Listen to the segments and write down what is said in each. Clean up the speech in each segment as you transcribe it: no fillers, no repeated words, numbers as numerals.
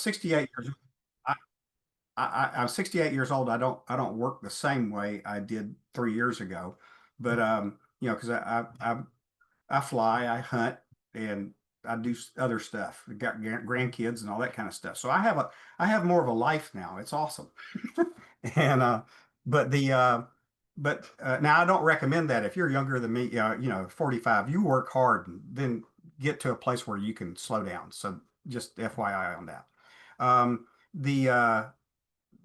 68 years I, I'm 68 years old. I don't work the same way I did 3 years ago, but because I fly, I hunt, and I do other stuff. I got grandkids and all that kind of stuff. So I have more of a life now. It's awesome. And but the but now I don't recommend that if you're younger than me, 45, you work hard and then get to a place where you can slow down. So just FYI on that. The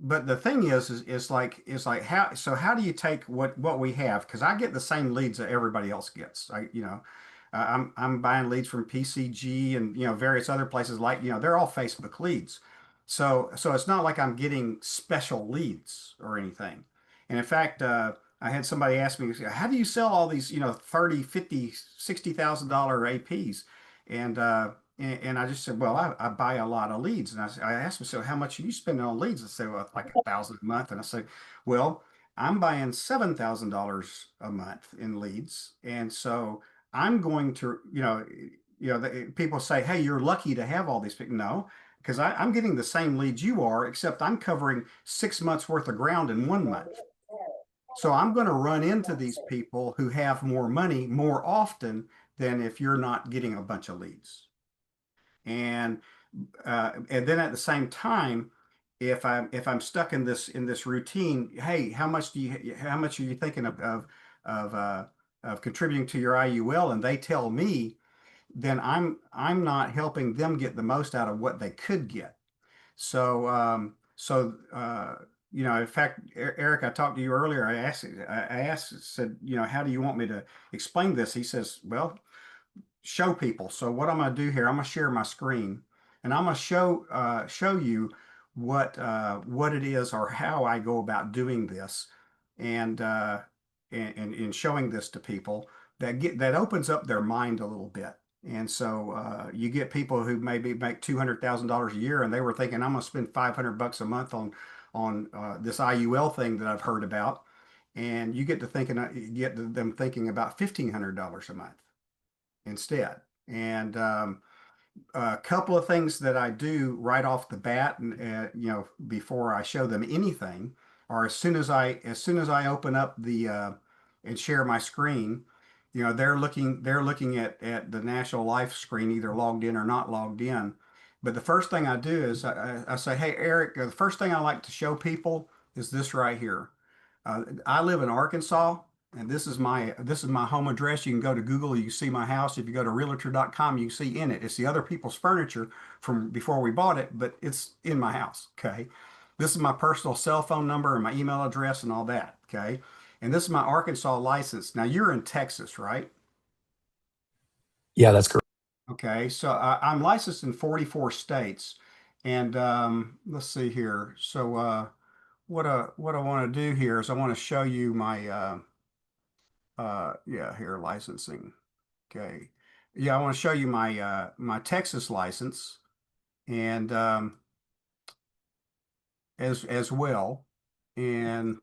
But the thing is like how do you take what we have? Because I get the same leads that everybody else gets. I'm buying leads from PCG and various other places like they're all Facebook leads. So it's not like I'm getting special leads or anything. And in fact, I had somebody ask me, how do you sell all these 30, 50, $60,000 APs? And and I just said, well, I buy a lot of leads. And I asked him, so how much are you spending on leads? I said, well, like 1,000 a month. And I said, well, I'm buying $7,000 a month in leads. And so I'm going to, people say, hey, you're lucky to have all these people. No, because I'm getting the same leads you are, except I'm covering 6 months worth of ground in 1 month. So I'm going to run into these people who have more money more often than if you're not getting a bunch of leads. And then at the same time, if I'm stuck in this routine, hey, how much are you thinking of contributing to your IUL? And they tell me, then I'm not helping them get the most out of what they could get. So in fact, Eric, I talked to you earlier. Said, how do you want me to explain this? He says, well, show people. So what I'm going to do here, I'm going to share my screen, and I'm going to show you what it is or how I go about doing this, and and showing this to people that opens up their mind a little bit. And so you get people who maybe make $200,000 a year, and they were thinking, I'm going to spend $500 a month on this IUL thing that I've heard about, and you get to them thinking about $1,500 a month instead. And a couple of things that I do right off the bat, and before I show them anything, or as soon as I open up the and share my screen, they're looking at the National Life screen, either logged in or not logged in. But the first thing I do is I say, hey, Eric, the first thing I like to show people is this right here. I live in Arkansas, and this is my home address. You can go to Google, you can see my house. If you go to realtor.com, you can see in it. It's the other people's furniture from before we bought it, but it's in my house. Okay. This is my personal cell phone number and my email address and all that. Okay. And this is my Arkansas license. Now you're in Texas, right? Yeah, that's correct. Okay. So I'm licensed in 44 states. And let's see here. So what I want to do here is I want to show you my yeah, here, licensing. Okay. Yeah, I want to show you my Texas license, and as well. And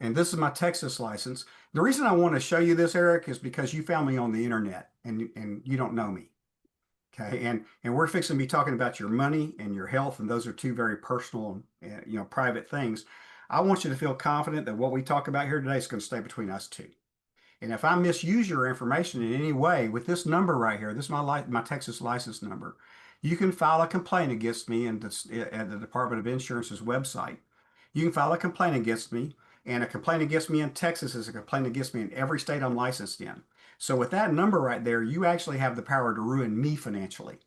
this is my Texas license. The reason I want to show you this, Eric, is because you found me on the internet and you don't know me. Okay. And we're fixing to be talking about your money and your health, and those are two very personal and private things. I want you to feel confident that what we talk about here today is going to stay between us two. And if I misuse your information in any way with this number right here, this is my Texas license number, you can file a complaint against me at the Department of Insurance's website. You can file a complaint against me, and a complaint against me in Texas is a complaint against me in every state I'm licensed in. So with that number right there, you actually have the power to ruin me financially.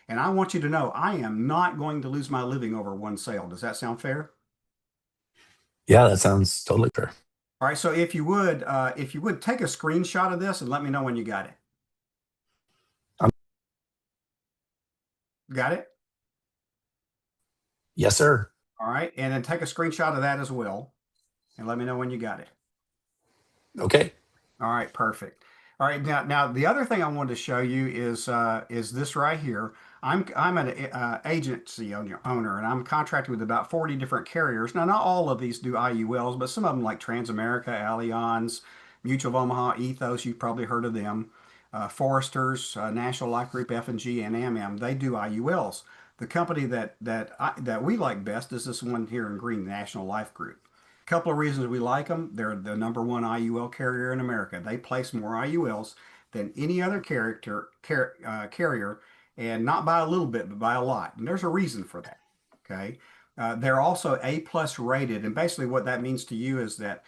And I want you to know I am not going to lose my living over one sale. Does that sound fair? Yeah, that sounds totally fair. All right, so if you would take a screenshot of this and let me know when you got it. Um, Got it? yes, sir. All right, and then take a screenshot of that as well, and let me know when you got it. Okay. All right, perfect. All right, now the other thing I wanted to show you is this right here. I'm an agency owner, and I'm contracted with about 40 different carriers. Now, not all of these do IULs, but some of them, like Transamerica, Allianz, Mutual of Omaha, Ethos, you've probably heard of them. Foresters, National Life Group, F&G, and AMM, they do IULs. the company that we like best is this one here in green, National Life Group. A couple of reasons we like them. They're the number one IUL carrier in America. They place more IULs than any other carrier, and not by a little bit, but by a lot. And there's a reason for that. Okay. They're also A plus rated, and basically what that means to you is that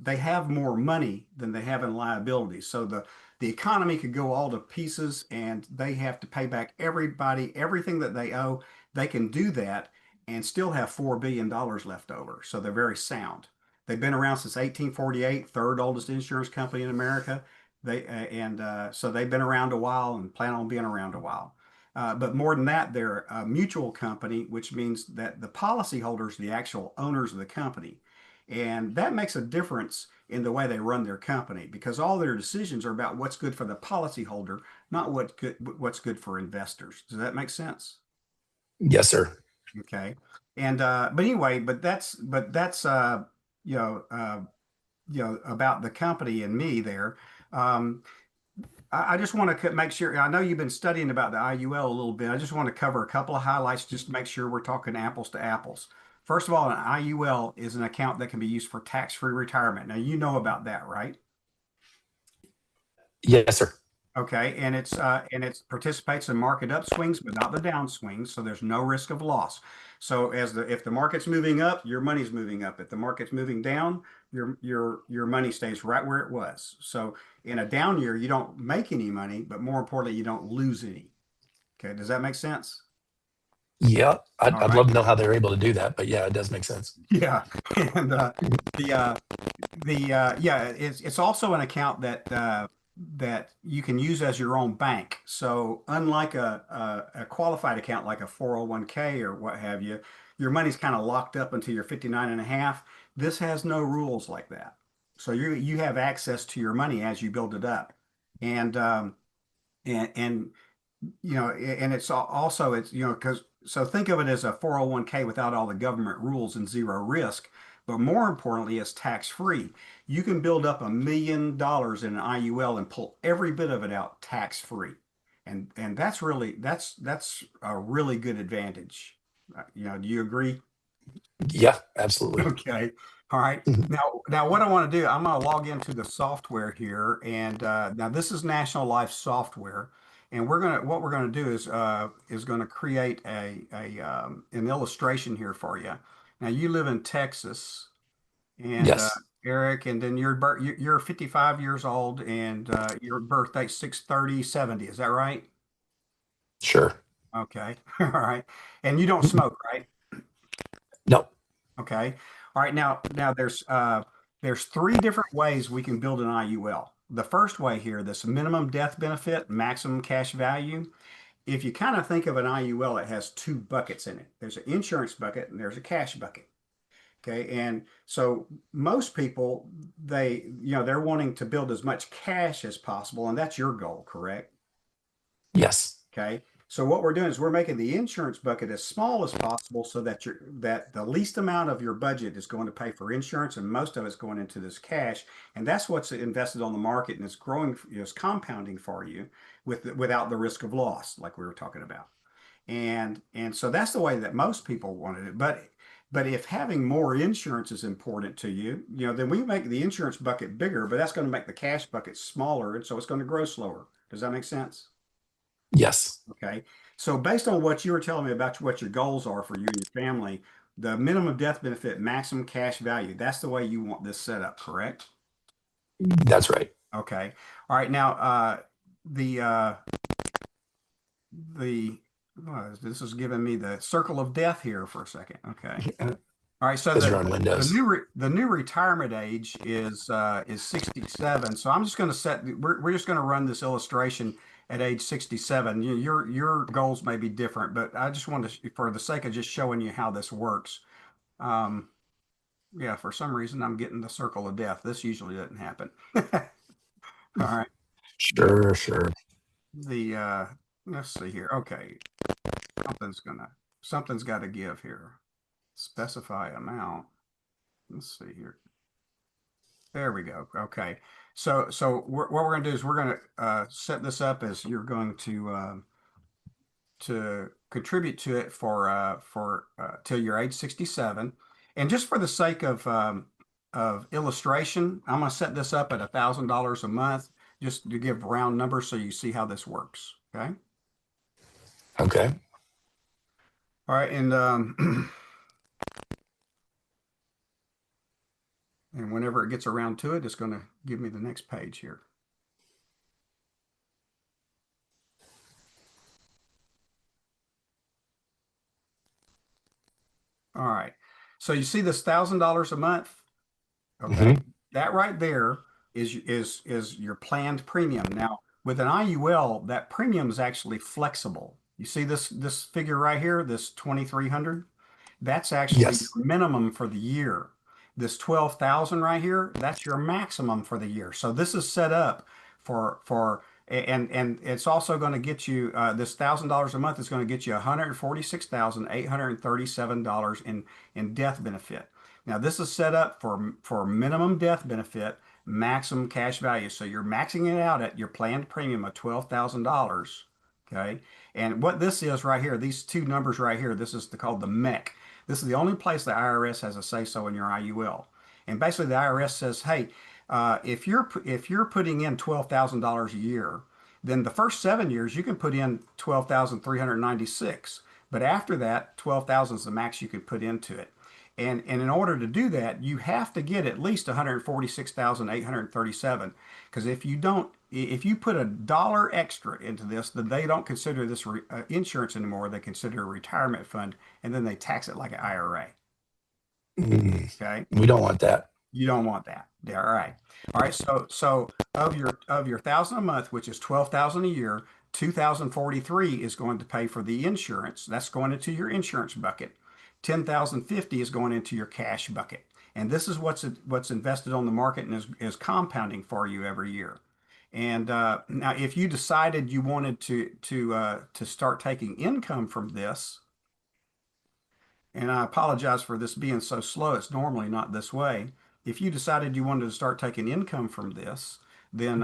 they have more money than they have in liabilities. So the economy could go all to pieces, and they have to pay back everybody everything that they owe. They can do that and still have $4 billion left over. So they're very sound. They've been around since 1848, third oldest insurance company in America. So they've been around a while and plan on being around a while. But more than that, they're a mutual company, which means that the policyholders, the actual owners of the company, and that makes a difference in the way they run their company because all their decisions are about what's good for the policyholder, not what's good for investors. Does that make sense? Yes, sir. Okay. And but anyway, but that's you know uh, about the company and me there. Um, I just want to make sure. I know you've been studying about the IUL a little bit. I just want to cover a couple of highlights just to make sure we're talking apples to apples. First of all, an IUL is an account that can be used for tax-free retirement. Now, you know about that, right? Yes, sir. Okay, and it participates in market upswings without the downswings, so there's no risk of loss. So if the market's moving up, your money's moving up. If the market's moving down, your money stays right where it was. So in a down year, you don't make any money, but more importantly, you don't lose any. Okay, does that make sense? Yeah, All I'd right. love to know how they're able to do that, but yeah, it does make sense. Yeah, and the yeah, it's also an account that you can use as your own bank. So unlike a qualified account like a 401k or what have you, your money's kind of locked up until you're 59 and a half. This has no rules like that. So you have access to your money as you build it up. And and and it's also it's because so think of it as a 401k without all the government rules and zero risk, but more importantly, it's tax free. You can build up $1 million in an IUL and pull every bit of it out tax free, and that's a really good advantage. Do you agree? Yeah, absolutely. Okay. All right. Mhm. Now what I want to do, I'm going to log into the software here, and now this is National Life software, and what we're gonna do is going to create an illustration here for you. Now you live in Texas, and Yes, Eric, and then you're 55 years old, and your birthday 6/30/70. Is that right? sure. Okay. All right. And you don't smoke, right? No, Okay. All right. Now there's three different ways we can build an IUL. The first way here, this minimum death benefit, maximum cash value. If you kind of think of an IUL, it has two buckets in it. There's an insurance bucket and there's a cash bucket. Okay. And so most people, they're wanting to build as much cash as possible, and that's your goal, correct? yes, Okay. So what we're doing is we're making the insurance bucket as small as possible so that the least amount of your budget is going to pay for insurance and most of it's going into this cash. And that's what's invested on the market and it's growing, it's compounding for you without the risk of loss, like we were talking about. And so that's the way that most people wanted it. But if having more insurance is important to you, then we make the insurance bucket bigger, but that's going to make the cash bucket smaller, and so it's going to grow slower. Does that make sense? yes, Okay. So based on what you were telling me about what your goals are for you and your family, the minimum death benefit, maximum cash value, that's the way you want this set up, correct? that's right. Okay. All right. Now, the uh, the this is giving me the circle of death here for a second. Okay. All right. So Because you're on Windows. the new retirement age is 67. So I'm just going to we're just going to run this illustration at age 67. Your goals may be different, but I just wanted to, for the sake of just showing you how this works. Um, yeah, for some reason I'm getting the circle of death. This usually doesn't happen. All right. The Sure, sure. the let's see here. Okay, something's gonna something's got to give here. Specify amount. Let's see here. There we go. Okay. So what we're going to do is we're going to set this up as you're going to contribute to it for till you're age 67. And just for the sake of illustration, I'm going to set this up at $1,000 a month, just to give round numbers so you see how this works. Okay. Okay. All right, and and whenever it gets around to it, it's going to give me the next page here. All right. So you see this $1,000 a month? Okay. Mm-hmm. That right there is your planned premium. Now, with an IUL, that premium is actually flexible. You see this figure right here, this 2,300? That's actually Yes. your minimum for the year. This 12,000 right here, that's your maximum for the year. So this is set up for and it's also going to get you this $1,000 a month is going to get you $146,837 in death benefit. Now this is set up for minimum death benefit, maximum cash value. So you're maxing it out at your planned premium of $12,000. Okay. And what this is right here, these two numbers right here, this is called the MEC. This is the only place the IRS has a say-so in your IUL. And basically the IRS says, hey, if you're putting in $12,000 a year, then the first 7 years you can put in 12,396. But after that, 12,000 is the max you can put into it. And in order to do that, you have to get at least 146,837. Because if you don't, if you put $1 extra into this, then they don't consider this insurance anymore. They consider a retirement fund, and then they tax it like an IRA. Mm. Okay. We don't want that. You don't want that. Yeah, all right. All right. So of your thousand a month, which is 12,000 a year, 2,043 is going to pay for the insurance. That's going into your insurance bucket. 10,050 is going into your cash bucket. And this is what's invested on the market and is compounding for you every year. And now, if you decided you wanted to start taking income from this, and I apologize for this being so slow. It's normally not this way. If you decided you wanted to start taking income from this, then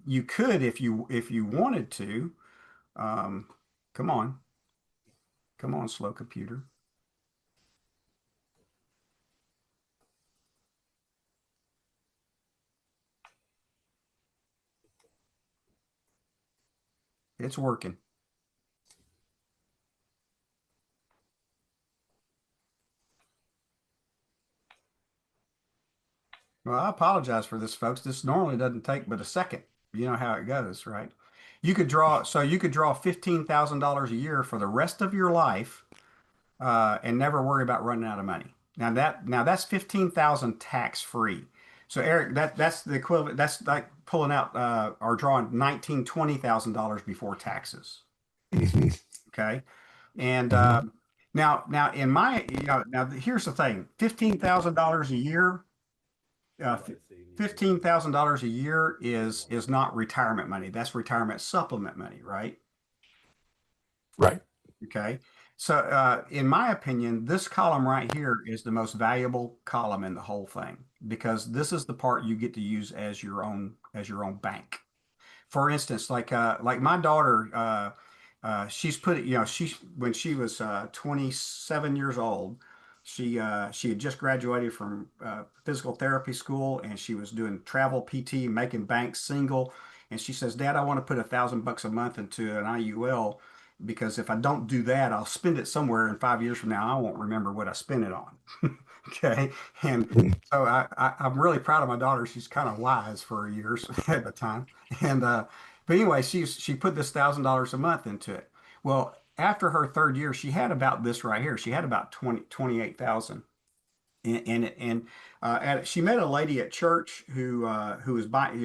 you could, if you wanted to. Um, come on, come on, slow computer. It's working. Well, I apologize for this, folks. This normally doesn't take but a second. You know how it goes, right? You could draw $15,000 a year for the rest of your life and never worry about running out of money. Now that's 15,000 tax free. So Eric, that's the equivalent. That's like pulling out or drawing $20,000 before taxes. Mm-hmm. Okay, and Mm-hmm. now in my now here's the thing: $15,000 a year. Uh, $15,000 a year is not retirement money. That's retirement supplement money, right? Right. Okay. So, in my opinion, this column right here is the most valuable column in the whole thing because this is the part you get to use as your own bank. For instance, like my daughter, she's put it, she when she was 27 years old, she had just graduated from physical therapy school and she was doing travel PT, making bank single, and she says, "Dad, I want to put $1,000 a month into an IUL because if I don't do that, I'll spend it somewhere in 5 years from now. I won't remember what I spent it on." Okay, and Mm-hmm. so I'm really proud of my daughter. She's kind of wise for years at the time. And but anyway, she put this $1,000 a month into it. Well, after her third year, she had about this right here. She had about 28,000 and she met a lady at church who was buying,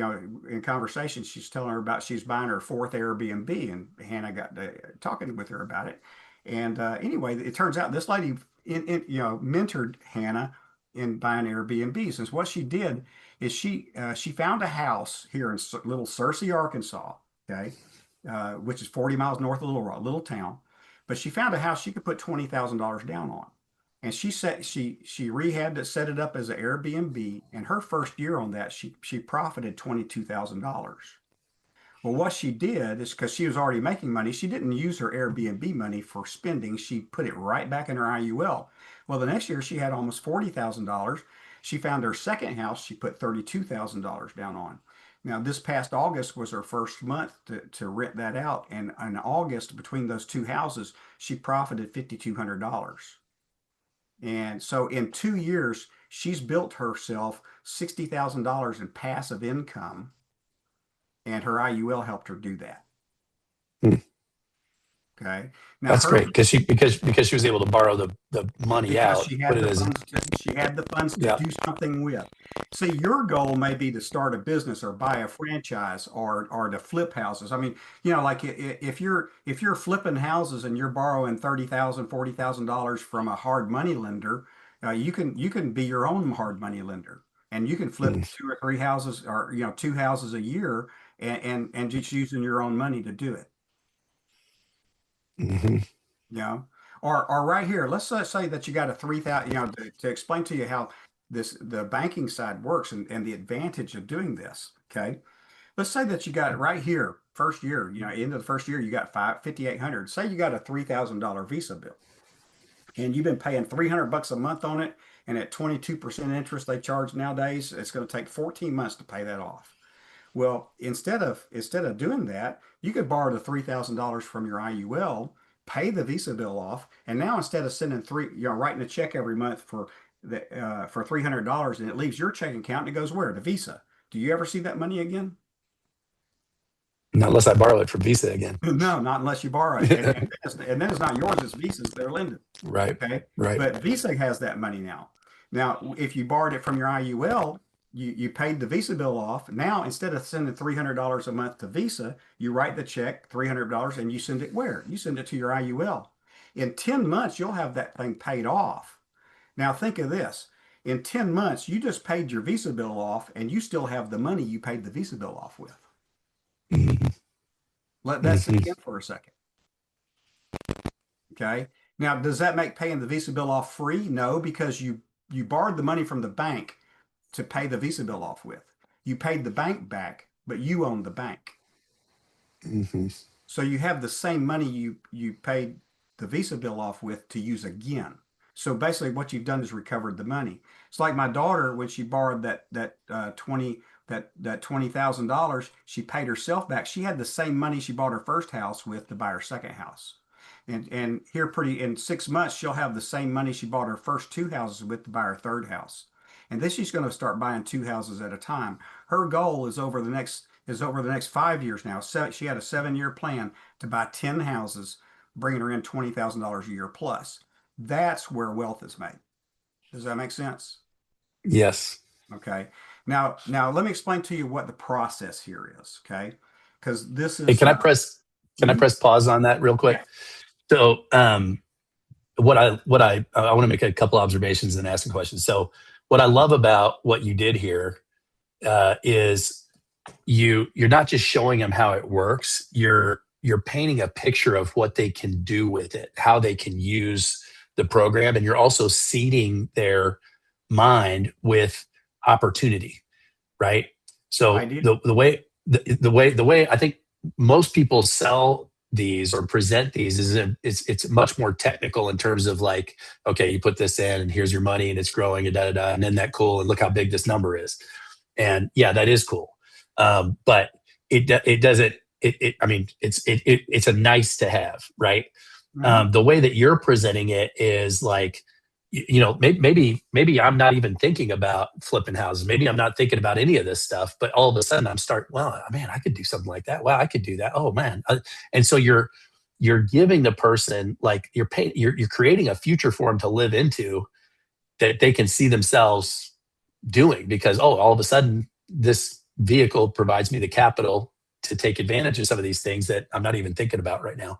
in conversation, she's telling her about she's buying her fourth Airbnb, and Hannah got to talking with her about it. And anyway, it turns out this lady mentored Hannah in buying Airbnbs. And what she did is she found a house here in Little Searcy, Arkansas, okay, which is 40 miles north of Little Rock, little town. But she found a house she could put $20,000 down on. And she said she rehabbed it, set it up as an Airbnb, and her first year on that, she profited $22,000. Well, what she did is because she was already making money, she didn't use her Airbnb money for spending. She put it right back in her IUL. Well, the next year she had almost $40,000. She found her second house. She put $32,000 down on. Now, this past August was her first month to rent that out. And in August, between those two houses, she profited $5,200. And so in 2 years, she's built herself $60,000 in passive income, and her IUL helped her do that. Hmm. Okay. Now That's her great because she was able to borrow the money because out, she put had it the as a, funds to she had the funds to yeah. do something with. See, your goal may be to start a business or buy a franchise or to flip houses. I mean, like if you're flipping houses and you're borrowing $30,000, $40,000 from a hard money lender, you can be your own hard money lender, and you can flip Mm, two or three houses, or two houses a year, and just using your own money to do it. mhm. You know, or right here, let's say that you got a 3,000, to explain to you how the banking side works, and the advantage of doing this. Okay. Let's say that you got it right here, first year, end of the first year, you got 5,800. Say you got a $3,000 Visa bill, and you've been paying $300 a month on it. And at 22% interest they charge nowadays, it's going to take 14 months to pay that off. Well, instead of doing that, you could borrow the $3,000 from your IUL, pay the Visa bill off, and now instead of sending writing a check every month for $300, and it leaves your checking account and it goes where? To Visa. Do you ever see that money again? Not unless I borrow it from Visa again. No, not unless you borrow it, and then it's not yours; it's Visa's. They're lending. Right. Okay. Right. But Visa has that money now. Now, if you borrowed it from your IUL, you paid the Visa bill off. Now, instead of sending $300 a month to Visa, you write the check, $300, and you send it where? You send it to your IUL. In 10 months, you'll have that thing paid off. Now, think of this. In 10 months, you just paid your Visa bill off, and you still have the money you paid the Visa bill off with. Mhm. Let that sink Mhm. in for a second. Okay. Now, does that make paying the Visa bill off free? No, because you borrowed the money from the bank to pay the Visa bill off with. You paid the bank back, but you own the bank. Mhm. So you have the same money you paid the Visa bill off with to use again. So basically, what you've done is recovered the money. It's like my daughter when she borrowed that $20,000, she paid herself back. She had the same money she bought her first house with to buy her second house. And here pretty in 6 months, she'll have the same money she bought her first two houses with to buy her third house. And then she's going to start buying two houses at a time. Her goal is over the next 5 years now. So she had a 7-year plan to buy 10 houses, bringing her in $20,000 a year plus. That's where wealth is made. Does that make sense? Yes. Okay. Now let me explain to you what the process here is. Okay, because this Hey, is can I mhm. press pause on that real quick? Yeah. So, I want to make a couple observations and ask a question. So, what I love about what you did here is you're not just showing them how it works. You're painting a picture of what they can do with it, how they can use the program, and you're also seeding their mind with opportunity, right? I So did. the way I think most people sell these or present these is it's much more technical in terms of like, okay, you put this in and here's your money and it's growing and da da da, and then that cool, and look how big this number is. And yeah, that is cool. But it doesn't. I mean, it's a nice to have, right? Mhm. The way that you're presenting it is like, maybe I'm not even thinking about flipping houses. Maybe I'm not thinking about any of this stuff. But all of a sudden, I'm start. Well, man, I could do something like that. Wow, I could do that. Oh man, and so you're giving the person like you're creating a future for them to live into that they can see themselves doing because all of a sudden this vehicle provides me the capital to take advantage of some of these things that I'm not even thinking about right now.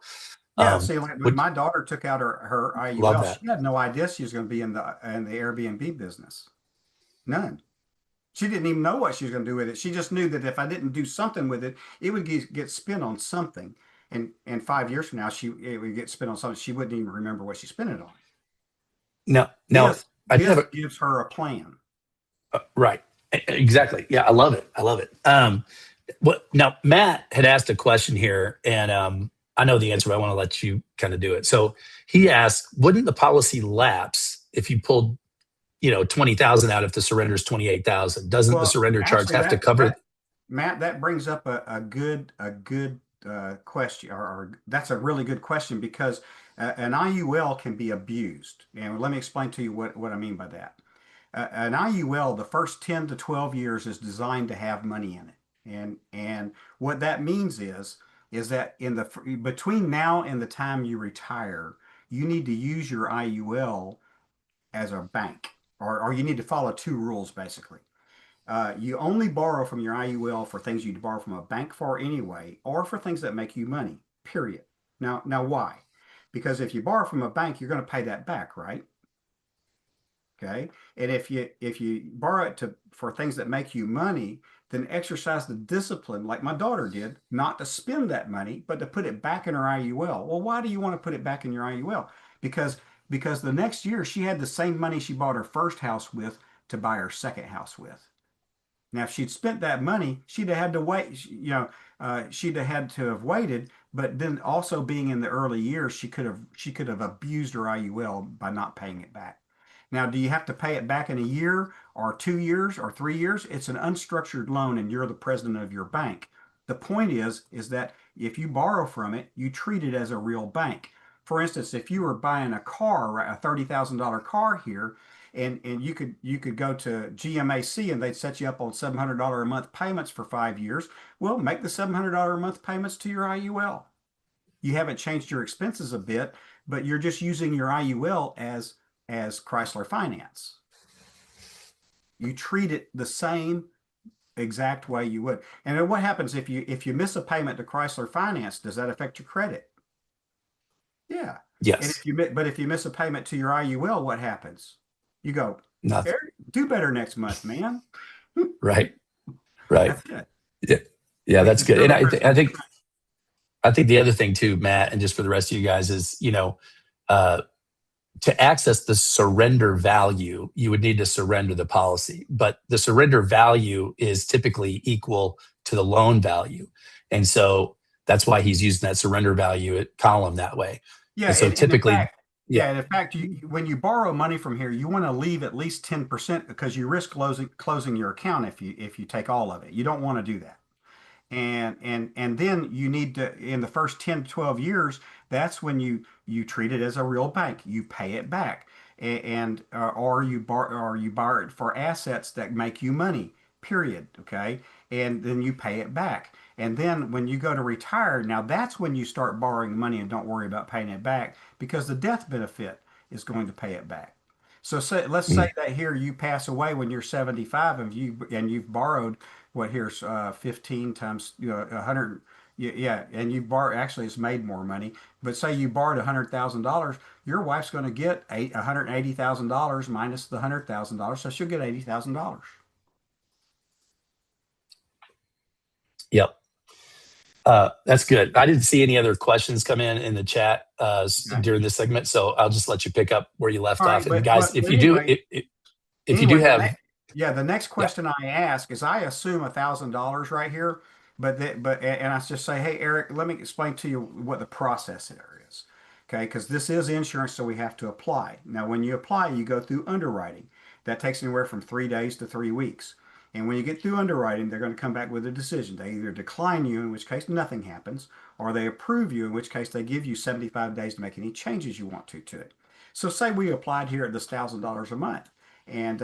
Yeah, see, like when Would my daughter took out her love IUL, that. she had no idea she was going to be in the Airbnb business. None. She didn't even know what she was going to do with it. She just knew that if I didn't do something with it, it would get spent on something. And 5 years from now, it would get spent on something she wouldn't even remember what she spent it on. Now This I did have this gives her a plan. right. Exactly. Yeah, I love it. I love it. Well, now Matt had asked a question here, and I know the answer, but I want to let you kind of do it. So he asked, wouldn't the policy lapse if you pulled, 20,000 out if the surrender is 28,000? Doesn't the Well, surrender charge actually, have to cover? Matt, that brings up a good question, or that's a really good question because an IUL can be abused. And let me explain to you what I mean by that. An IUL, the first 10 to 12 years is designed to have money in it. And what that means is that in the between now and the time you retire, you need to use your IUL as a bank, or you need to follow two rules basically. You only borrow from your IUL for things you'd borrow from a bank for anyway, or for things that make you money, period. Now why? Because if you borrow from a bank, you're going to pay that back, right? Okay. And if you borrow it to for things that make you money, then exercise the discipline, like my daughter did, not to spend that money, but to put it back in her IUL. Well, why do you want to put it back in your IUL? Because because the next year she had the same money she bought her first house with to buy her second house with. Now, if she'd spent that money, she'd have had to wait. She'd have had to have waited. But then, also being in the early years, she could have abused her IUL by not paying it back. Now, do you have to pay it back in a year or 2 years or 3 years? It's an unstructured loan, and you're the president of your bank. The point is that if you borrow from it, you treat it as a real bank. For instance, if you were buying a car, right, a $30,000 car here, and you could go to GMAC and they'd set you up on $700 a month payments for 5 years. Well, make the $700 a month payments to your IUL. You haven't changed your expenses a bit, but you're just using your IUL as Chrysler Finance. You treat it the same exact way you would. And then what happens if you miss a payment to Chrysler Finance? Does that affect your credit? Yeah. And Yes. if you miss a payment to your IUL, what happens? You go, Nothing. Eric, do better next month, man. Right. Right. That's it. Yeah. Yeah, that's Because good. you're And the I, th- president I of your think bank. I think the other thing too, Matt, and just for the rest of you guys is, uh, to access the surrender value, you would need to surrender the policy. But the surrender value is typically equal to the loan value. And so that's why he's using that surrender value column that way. Yeah, And so and in typically, fact, yeah, yeah, and in fact, when you borrow money from here, you want to leave at least 10% because you risk closing your account if you take all of it. You don't want to do that. And then you need to in the first 10 to 12 years, that's when you treat it as a real bank. You pay it back, or you borrow it for assets that make you money, period. Okay, and then you pay it back. And then when you go to retire, now that's when you start borrowing money and don't worry about paying it back because the death benefit is going to pay it back. So let's say mm, that here you pass away when you're 75 and you've borrowed what here's 15 times 100. Yeah, and you borrow actually it's made more money, but say you borrowed $100,000, your wife's going to get $180,000 minus the $100,000, so she'll get $80,000. yep. That's good. I didn't see any other questions come in the chat Okay. during this segment, so I'll just let you pick up where you left All right, off. And but guys, if you do, anyway, if you do the have, next, yeah, the next yeah, question I ask is I assume $1,000 right here, and I just say, hey, Eric, let me explain to you what the process there is. Okay, because this is insurance, so we have to apply. Now, when you apply, you go through underwriting. That takes anywhere from 3 days to 3 weeks. And when you get through underwriting, they're going to come back with a decision. They either decline you, in which case nothing happens, or they approve you, in which case they give you 75 days to make any changes you want to it. So say we applied here at this $1,000 a month and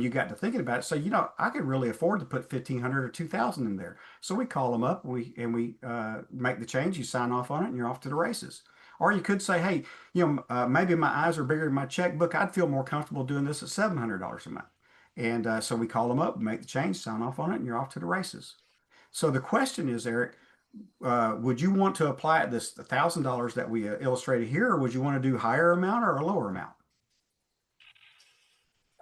you got to thinking about it. So I could really afford to put 1,500 or 2,000 in there. So we call them up, we make the change. You sign off on it, and you're off to the races. Or you could say, hey, maybe my eyes are bigger than my checkbook. I'd feel more comfortable doing this at $700 a month. And so we call them up, make the change, sign off on it, and you're off to the races. So the question is, Eric, would you want to apply at this $1,000 that we illustrated here, or would you want to do higher amount or a lower amount?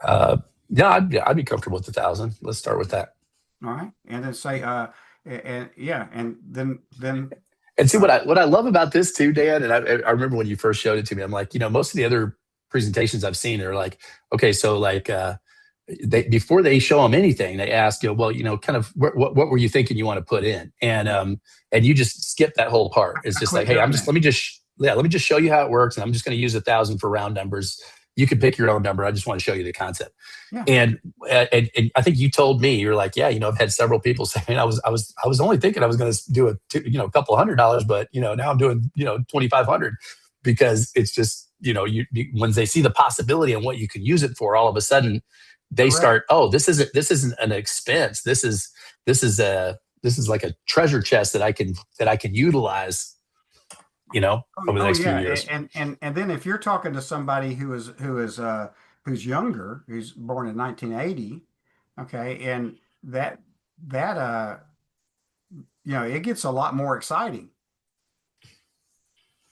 uh, yeah, I'd be comfortable with 1,000. Let's start with that. All right, and then say, and yeah, and then And see uh, what I love about this too, Dan. And I remember when you first showed it to me, I'm like, most of the other presentations I've seen are like, okay, so like before they show them anything, they ask you, well, kind of what were you thinking you want to put in, and you just skip that whole part. It's I just like, quit hey, doing that. let me just show you how it works, and I'm just going to use 1,000 for round numbers. You can pick your own number. I just want to show you the concept. Yeah. And I think you told me, you're like, yeah, I've had several people saying I was only thinking I was going to do a couple $100, but now I'm doing 2,500, because it's just when they see the possibility and what you can use it for, all of a sudden they Correct. start, oh, this isn't an expense. This is like a treasure chest that I can utilize over the next few Yeah, years. and then if you're talking to somebody who's younger, who's born in 1980, okay, and that it gets a lot more exciting.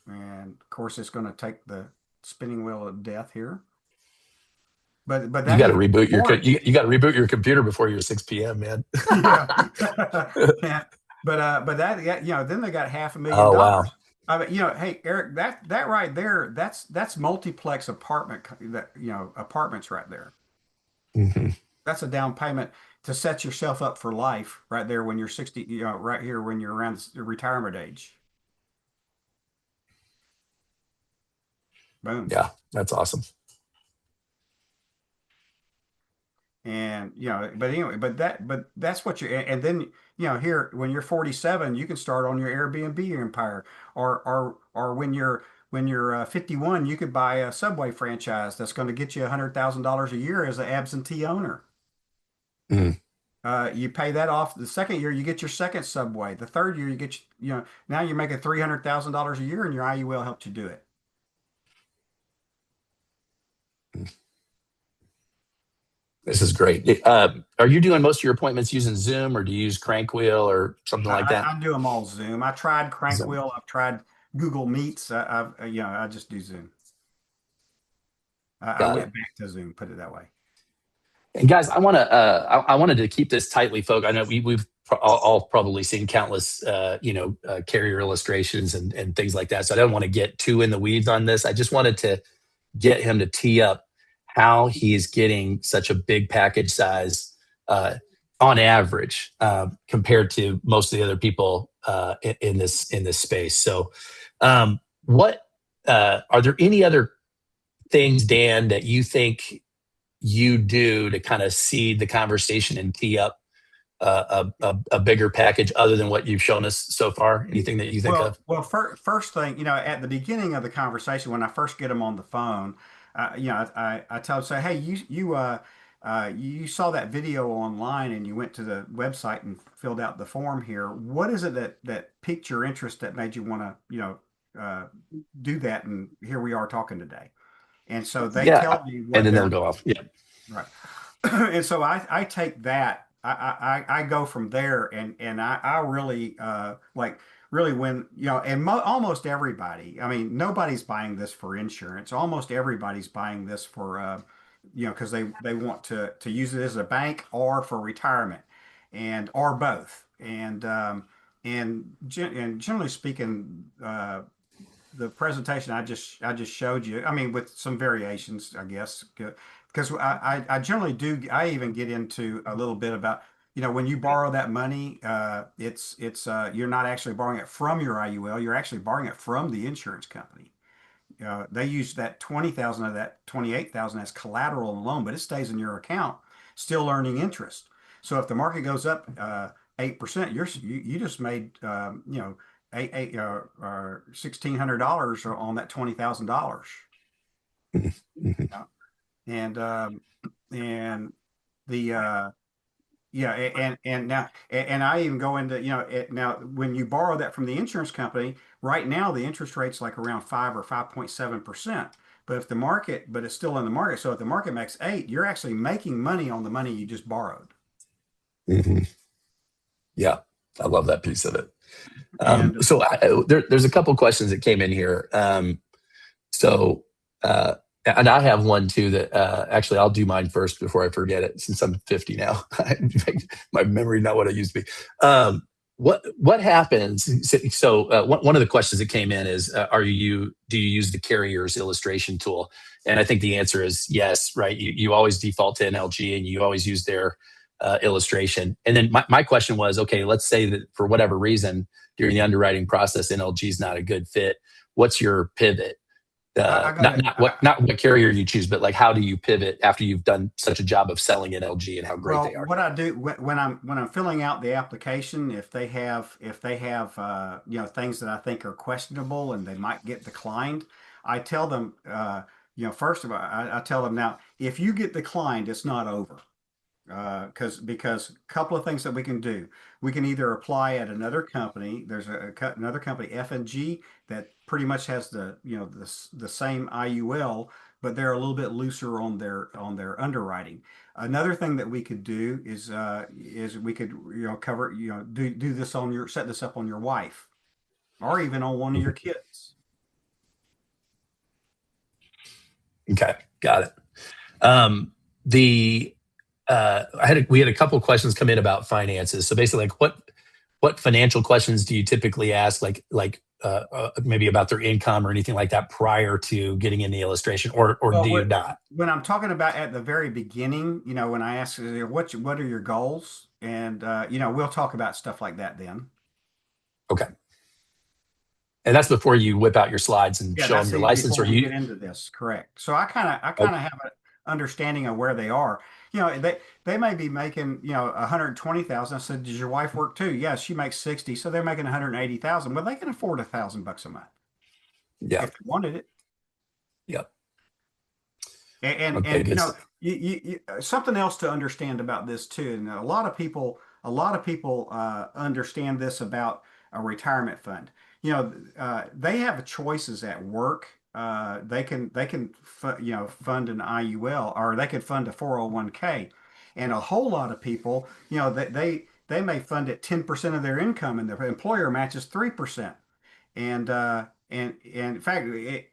And of course, it's going to take the spinning wheel of death here. But You that got to gets reboot more. you got to reboot your computer before your 6 p.m., man. Yeah. Yeah. But that, yeah, then they got Oh, wow. $500,000. I mean, hey, Eric, that right there, that's multiplex apartments right there. Mhm. That's a down payment to set yourself up for life right there when you're 60, right here when you're around the retirement age. Boom. Yeah, that's awesome. And but anyway, but that's what and then here when you're 47, you can start on your Airbnb empire, or when you're 51, you could buy a Subway franchise that's going to get you $100,000 a year as an absentee owner. Mm. You pay that off. The second year, you get your second Subway. The third year, you get now you're making $300,000 a year, and your IUL helped you do it. This is great. Are you doing most of your appointments using Zoom, or do you use Crankwheel or something like that? I do them all Zoom. I tried Zoom. Crankwheel. I've tried Google Meets. I just do Zoom. I Got went it. back to Zoom, put it that way. And guys, I wanted to keep this tightly focused. I know we've all probably seen countless carrier illustrations and things like that. So I don't want to get too in the weeds on this. I just wanted to get him to tee up how he's getting such a big package size on average compared to most of the other people in this space. So, what are there any other things, Dan, that you think you do to kind of seed the conversation and tee up a bigger package other than what you've shown us so far? Anything that you think of? Well, first thing, at the beginning of the conversation, when I first get them on the phone, I tell them, say, hey, you saw that video online and you went to the website and filled out the form here. What is it that piqued your interest that made you want to, do that? And here we are talking today. And so they Yeah, tell me and what then they'll they're go off. Yeah. right. And so I take that. I go from there, and I really really when and almost everybody. I mean, nobody's buying this for insurance. Almost everybody's buying this for because they want to use it as a bank or for retirement, and or both. And generally speaking, the presentation I just showed you, I mean, with some variations, I guess, because I generally do. I even get into a little bit about, when you borrow that money, it's you're not actually borrowing it from your IUL. You're actually borrowing it from the insurance company. They use that 20,000 of that 28,000 as collateral and loan, but it stays in your account, still earning interest. So if the market goes up 8%, you just made eight or $1,600 on that $20,000. Mhm. And and the yeah, and now and I even go into now when you borrow that from the insurance company, right now the interest rate's like around 5 or 5.7%. But it's still in the market. So if the market makes 8, you're actually making money on the money you just borrowed. Mhm. Yeah, I love that piece of it. And There's a couple questions that came in here. So, and I have one too that actually I'll do mine first before I forget it, since I'm 50 now. My memory not what it used to be. what happens? So one of the questions that came in is, do you use the carrier's illustration tool? And I think the answer is yes, right? You always default to NLG and you always use their illustration. And then my question was, okay, let's say that for whatever reason during the underwriting process, NLG is not a good fit. What's your pivot? I got it. Not what carrier you choose, but like how do you pivot after you've done such a job of selling NLG and how great they Well, are? what I do when I'm filling out the application, if they have things that I think are questionable and they might get declined, I tell them first of all I tell them now if you get declined, it's not over. Because a couple of things that we can do. We can either apply at another company. There's another company, F&G, that pretty much has the same IUL, but they're a little bit looser on their underwriting. Another thing that we could do is we could cover do this on your set this up on your wife or even on one of your kids. Okay, got it. The we had a couple of questions come in about finances. So basically, like what financial questions do you typically ask, maybe about their income or anything like that prior to getting in the illustration, or Well, do you not? when I'm talking about at the very beginning, when I ask what are your goals, and we'll talk about stuff like that then. Okay, and that's before you whip out your slides and Yeah, show them that's your license, before or we you? get into this, correct. So I kind Oh, of have an understanding of where they are. They may be making 120,000. I said, does your wife work too? Yeah, she makes 60, so they're making 180,000. Well, they can afford $1,000 a month yeah, if they wanted it. yeah. Okay, And good. something else to understand about this too, and a lot of people understand this about a retirement fund. They have choices at work. Fund an IUL or they can fund a 401k, and a whole lot of people, they may fund it 10% of their income, and their employer matches 3%. And in fact,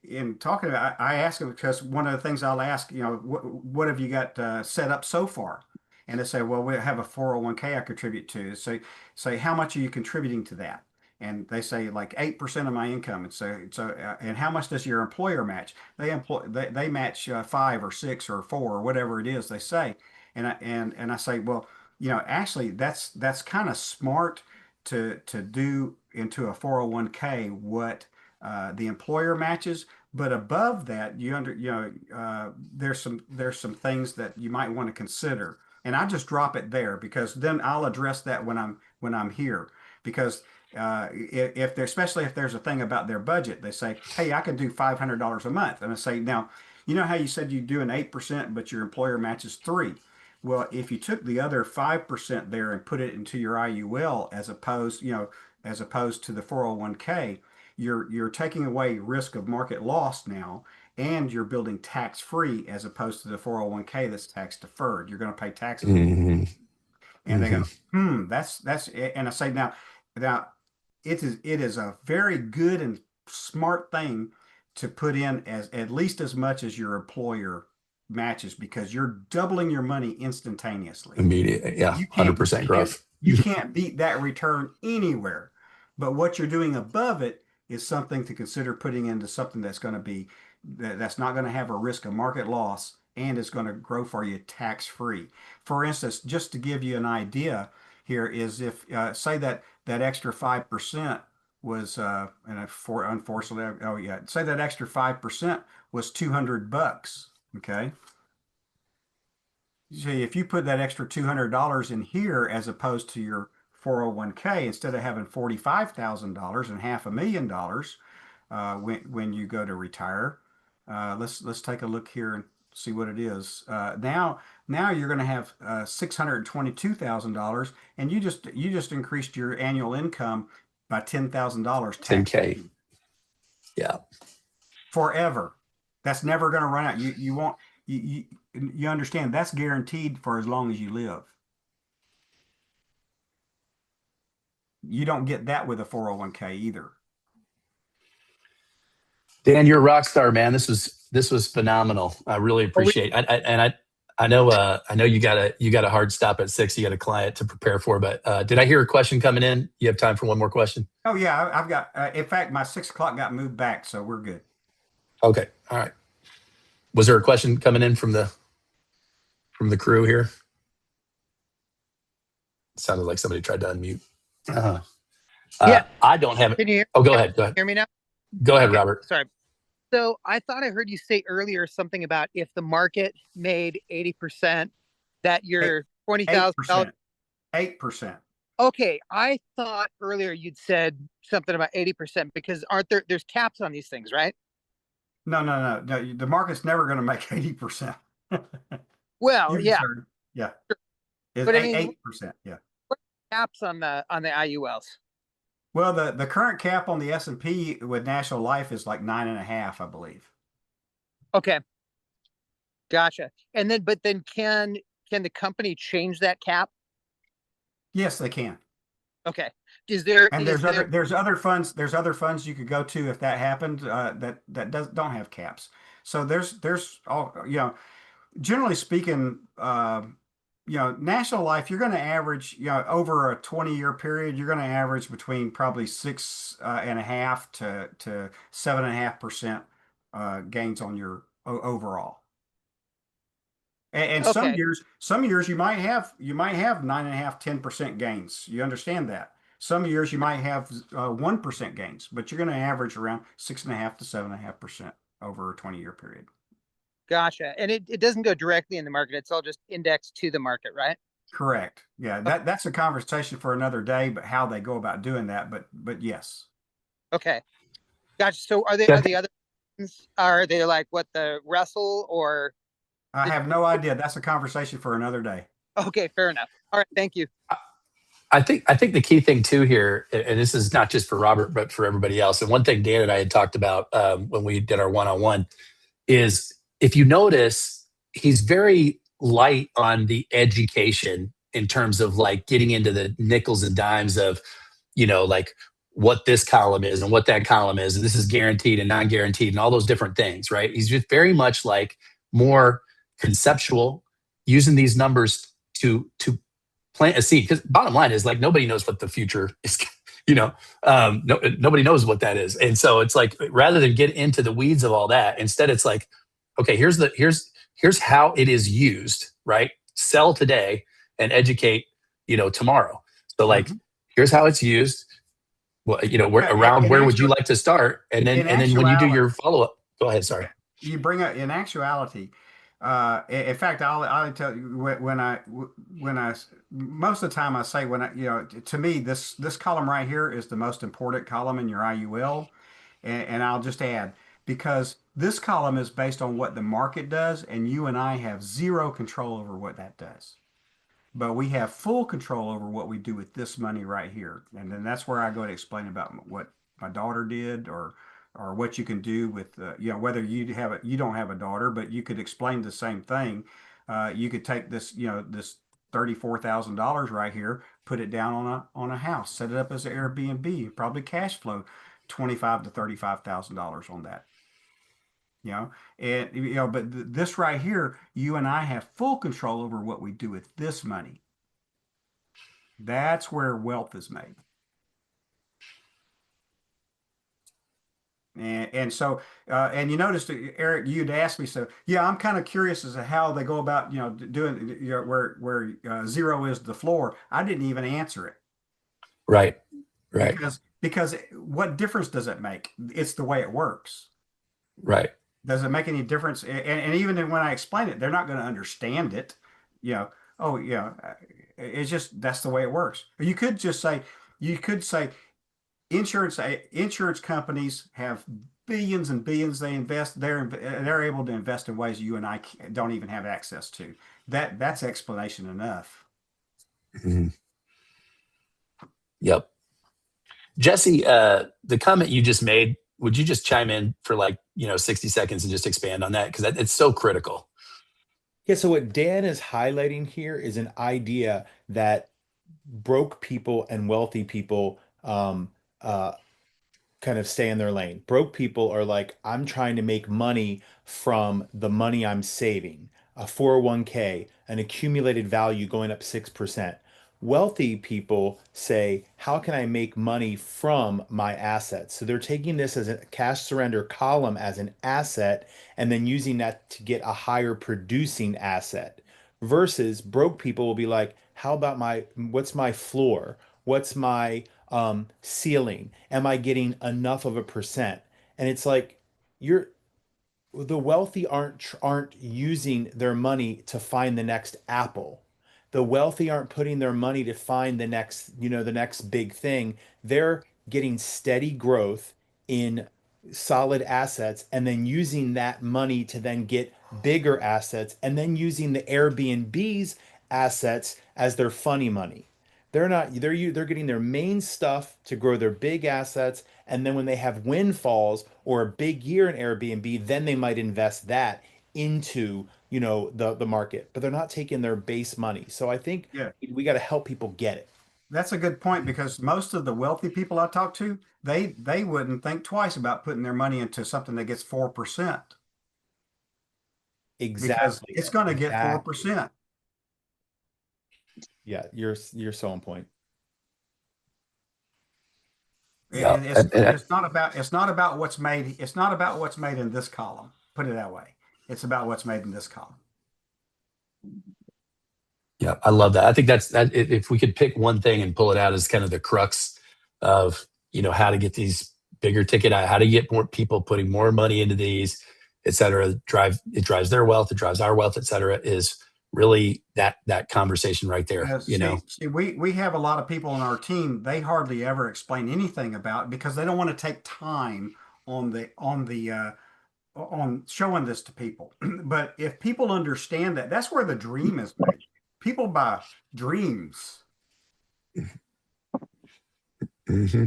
in talking about, I ask them because one of the things I'll ask, what have you got set up so far? And they say, well, we have a 401k I contribute to. So say, how much are you contributing to that? And they say like 8% of my income. And and how much does your employer match? They match 5 or 6 or 4 or whatever it is they say. And I say, well, actually that's kind of smart to do into a 401k what the employer matches. But above that, there's some things that you might want to consider. And I just drop it there because then I'll address that when I'm here. Because if there, especially if there's a thing about their budget, they say, "Hey, I can do $500 a month," and I say, "Now, you know how you said you do an 8%, but your employer matches 3." Well, if you took the other 5% there and put it into your IUL as opposed to the 401k, you're taking away risk of market loss now, and you're building tax free as opposed to the 401k that's tax deferred. You're going to pay taxes on, Hmm. and they go, Hmm. that's it. And I say now it is a very good and smart thing to put in as at least as much as your employer matches because you're doubling your money instantaneously. Immediate, yeah, You can't you 100% can't growth. you can't beat that return anywhere. But what you're doing above it is something to consider putting into something that's not going to have a risk of market loss and is going to grow for you tax free. For instance, just to give you an idea here is if say that extra 5% was unfortunately, oh yeah, say that extra 5% was $200. Okay. See, if you put that extra $200 in here as opposed to your 401k, instead of having $45,000 and $500,000 when you go to retire, let's take a look here and see what it is. Now you're going to have $622,000, and you just increased your annual income by $10,000 tax 10K. free Yeah. forever. That's never going to run out. You won't you understand that's guaranteed for as long as you live. You don't get that with a 401k either. Dan, you're a rock star, man. This was phenomenal. I really Well, appreciate it. I know you got a hard stop at 6. You got a client to prepare for, but did I hear a question coming in? You have time for one more question? Oh yeah, I've got. In fact, my 6 o'clock got moved back, so we're good. Okay. All right. Was there a question coming in from the crew here? It sounded like somebody tried to unmute. Uh, Yeah. I don't have it. Can you hear, Oh, go ahead. Go ahead. hear me now? Go ahead, Okay. Robert. Sorry. So I thought I heard you say earlier something about if the market made 80%, that your $20,000. 8%. 8%. Okay. I thought earlier you'd said something about 80% because there's caps on these things, right? No. The market's never going to make 80%. Well, You yeah, misheard. Yeah, it's but I eight mean, 8%. Yeah. caps on the IULs. Well, the current cap on the S&P with National Life is like 9.5, I believe. Okay. Gotcha. And then, but then can the company change that cap? Yes, they can. Okay. Is there, And is there, there's other funds you could go to if that happened that don't have caps. So there's all generally speaking, National Life, you're going to average, over a 20-year period, you're going to average between probably 6.5 to 7.5% gains on your overall. And okay. some years you might have 9.5, 10% gains. You understand that. Some years you might have 1% gains, but you're going to average around 6.5 to 7.5% over a 20-year period. Gotcha. And it doesn't go directly in the market. It's all just indexed to the market, right? Correct. Yeah, that's a conversation for another day, but how they go about doing that. But yes. Okay. Gotcha. So Yeah, are the other ones, are they like what, the Russell or I the, have no idea. That's a conversation for another day. okay, fair enough. All right. Thank you. I think the key thing too here, and this is not just for Robert, but for everybody else. And one thing Dan and I had talked about when we did our one-on-one is if you notice, he's very light on the education in terms of like getting into the nickels and dimes of, like what this column is and what that column is, and this is guaranteed and non-guaranteed and all those different things, right? He's just very much like more conceptual, using these numbers to plant a seed. Because bottom line is like nobody knows what the future is. Nobody knows what that is, and so it's like rather than get into the weeds of all that, instead it's like, okay, here's how it is used, right? Sell today and educate, tomorrow. So like, here's how it's used. Well, where would you like to start? And In then when you do actuality, your follow up, go ahead. Sorry. you bring up in actuality. In fact, I'll tell you when I most of the time I say to me this column right here is the most important column in your IUL, and I'll just add because this column is based on what the market does, and you and I have zero control over what that does. But we have full control over what we do with this money right here. And then that's where I go to explain about what my daughter did or what you can do with whether you don't have a daughter, but you could explain the same thing. You could take this $34,000 right here, put it down on a house, set it up as an Airbnb, probably cash flow 25 to $35,000 on that. And but this right here, you and I have full control over what we do with this money. That's where wealth is made. And so, and you noticed, Eric, you'd asked me, so yeah, I'm kind of curious as to how they go about, doing, where zero is the floor. I didn't even answer it Right. Right. because what difference does it make? It's the way it works. Right. Does it make any difference? And even when I explain it, they're not going to understand it. Oh yeah, it's just that's the way it works. Or you could say insurance companies have billions and billions they invest. They're able to invest in ways you and I don't even have access to. That's explanation enough. Mm-hmm. Yep. Jesse, the comment you just made, would you just chime in for 60 seconds and just expand on that? Because it's so critical. Yeah, so what Dan is highlighting here is an idea that broke people and wealthy people kind of stay in their lane. Broke people are like, I'm trying to make money from the money I'm saving. a 401k, an accumulated value going up 6%. Wealthy people say, how can I make money from my assets? So they're taking this as a cash surrender column as an asset and then using that to get a higher producing asset. Versus broke people will be like, how about what's my floor? What's my ceiling? Am I getting enough of a percent? And it's like, you're the wealthy aren't using their money to find the next Apple. The wealthy aren't putting their money to find the next big thing. They're getting steady growth in solid assets and then using that money to then get bigger assets and then using the Airbnb's assets as their funny money. They're getting their main stuff to grow their big assets, and then when they have windfalls or a big year in Airbnb, then they might invest that into, the market. But they're not taking their base money. So I think Yeah, we got to help people get it. that's a good point because most of the wealthy people I talk to, they wouldn't think twice about putting their money into something that gets 4% because Exactly. it's going to get Exactly. 4%. Yeah, you're so on point. Yeah. And it's not about what's made. It's not about what's made in this column. Put it that way. It's about what's made in this column. Yeah, I love that. I think that's that. If we could pick one thing and pull it out as kind of the crux of, how to get these bigger ticket, how to get more people putting more money into these, et cetera, it drives their wealth, it drives our wealth, et cetera, is really that conversation right there. See, we have a lot of people on our team. They hardly ever explain anything about it because they don't want to take time on showing this to people. But if people understand that, that's where the dream is made. People buy dreams. Mm-hmm.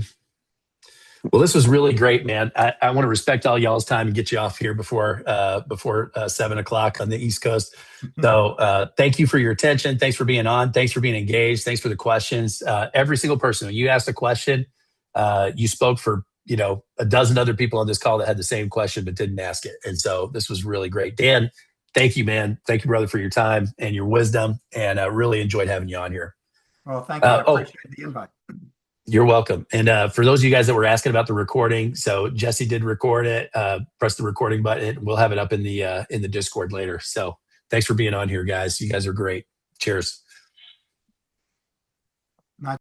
Well, this was really great, man. I want to respect all y'all's time and get you off here before 7 o'clock on the East Coast. So thank you for your attention. Thanks for being on. Thanks for being engaged. Thanks for the questions. Every single person, when you asked a question, you spoke for, a dozen other people on this call that had the same question but didn't ask it. And so this was really great. Dan, thank you, man. Thank you, brother, for your time and your wisdom. And I really enjoyed having you on here. Well, thank you. I appreciate the invite. You're welcome. And for those of you guys that were asking about the recording, so Jesse did record it. Press the recording button. We'll have it up in the Discord later. So thanks for being on here, guys. You guys are great. Cheers.